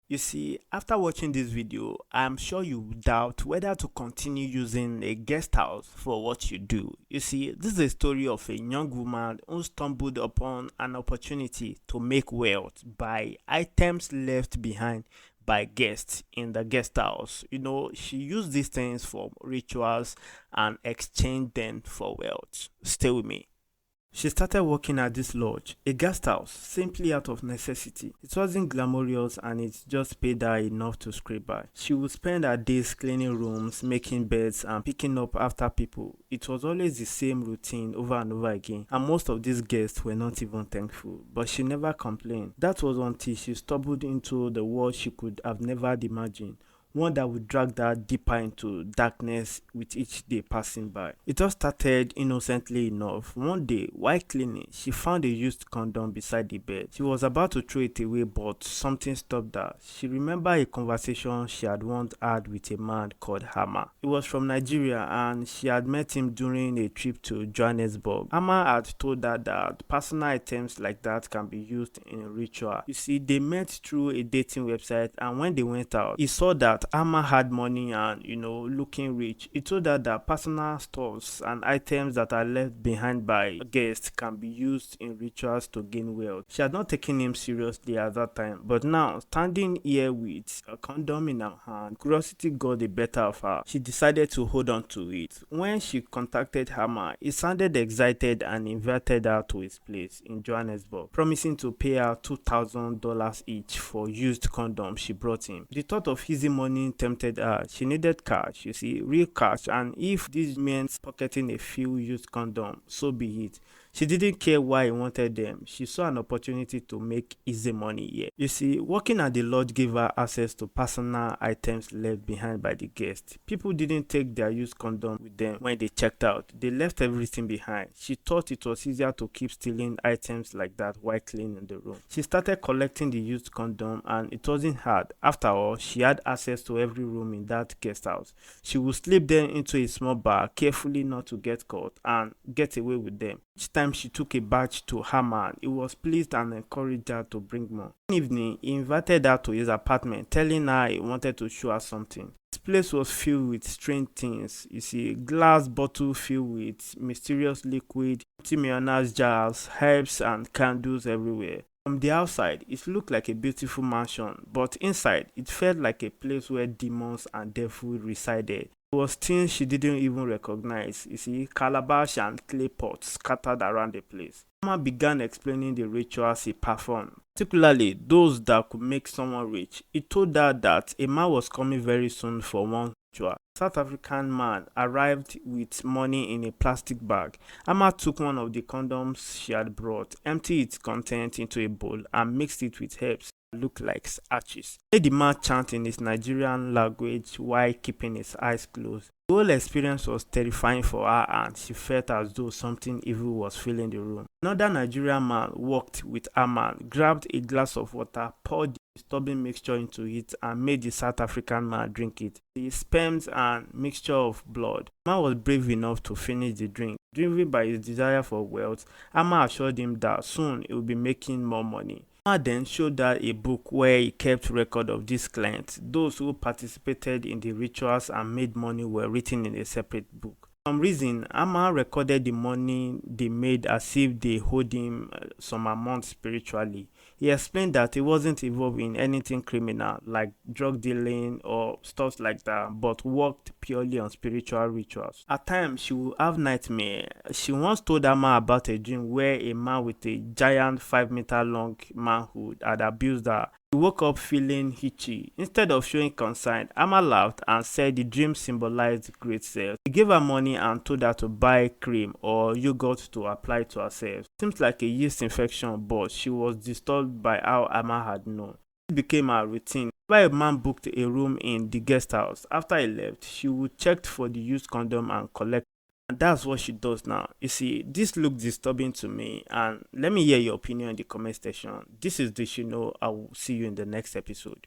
You see, after watching this video, I'm sure you doubt whether to continue using a guest house for what you do. You see, this is a story of a young woman who stumbled upon an opportunity to make wealth by items left behind by guests in the guest house. She used these things for rituals and exchanged them for wealth. Stay with me. She started working at this lodge, a guest house, simply out of necessity. It wasn't glamorous and it just paid her enough to scrape by. She would spend her days cleaning rooms, making beds, and picking up after people. It was always the same routine over and over again, and most of these guests were not even thankful. But she never complained. That was until she stumbled into the world she could have never imagined, one that would drag her deeper into darkness with each day passing by. It all started innocently enough. One day, while cleaning, she found a used condom beside the bed. She was about to throw it away, but something stopped her. She remembered a conversation she had once had with a man called Hammer. He was from Nigeria and she had met him during a trip to Johannesburg. Hammer had told her that personal items like that can be used in a ritual. You see, they met through a dating website, and when they went out, he saw that Amma had money and looking rich. He told her that personal stuffs and items that are left behind by guests can be used in rituals to gain wealth. She had not taken him seriously at that time, but now, standing here with a condom in her hand, curiosity got the better of her. She decided to hold on to it. When she contacted Hammer, he sounded excited and invited her to his place in Johannesburg, promising to pay her $2,000 each for used condoms she brought him. The thought of easy money tempted her. She needed cash, you see, real cash, and if this meant pocketing a few used condoms, so be it. She didn't care why he wanted them. She saw an opportunity to make easy money here. You see, working at the lodge gave her access to personal items left behind by the guests. People didn't take their used condom with them when they checked out. They left everything behind. She thought it was easier to keep stealing items like that while cleaning the room. She started collecting the used condom, and it wasn't hard. After all, she had access to every room in that guest house. She would slip them into a small bag, carefully not to get caught, and get away with them. Each time she took a batch to Herman, he was pleased and encouraged her to bring more. One evening, he invited her to his apartment, telling her he wanted to show her something. This place was filled with strange things. You see, glass bottle filled with mysterious liquid, empty mayonnaise jars, herbs and candles everywhere. From the outside, it looked like a beautiful mansion, but inside, it felt like a place where demons and devils resided. It was things she didn't even recognize. You see, calabash and clay pots scattered around the place. Mama began explaining the rituals he performed, particularly those that could make someone rich. He told her that a man was coming very soon for one ritual. A South African man arrived with money in a plastic bag. Amma took one of the condoms she had brought, emptied its contents into a bowl, and mixed it with herbs look like arches. Made the man chant in his Nigerian language while keeping his eyes closed. The whole experience was terrifying for her and she felt as though something evil was filling the room. Another Nigerian man walked with a man, grabbed a glass of water, poured the disturbing mixture into it and made the South African man drink it. The sperms and mixture of blood. The man was brave enough to finish the drink. Driven by his desire for wealth, Amma assured him that soon he would be making more money. Amma then showed her a book where he kept record of these clients. Those who participated in the rituals and made money were written in a separate book. For some reason, Amma recorded the money they made as if they owed him some amount spiritually. He explained that he wasn't involved in anything criminal like drug dealing or stuff like that, but worked purely on spiritual rituals. At times, she would have nightmares. She once told Amma about a dream where a man with a giant 5-meter long manhood had abused her. He woke up feeling itchy. Instead of showing concern, Amma laughed and said the dream symbolized great sales. He gave her money and told her to buy cream or yogurt to apply to herself. Seems like a yeast infection, but she was disturbed by how Amma had known. It became her routine. Whenever a man booked a room in the guest house, after he left, she would check for the used condom and collect. And that's what she does now. You see, this looks disturbing to me, and let me hear your opinion in the comment section. This is the I will see you in the next episode.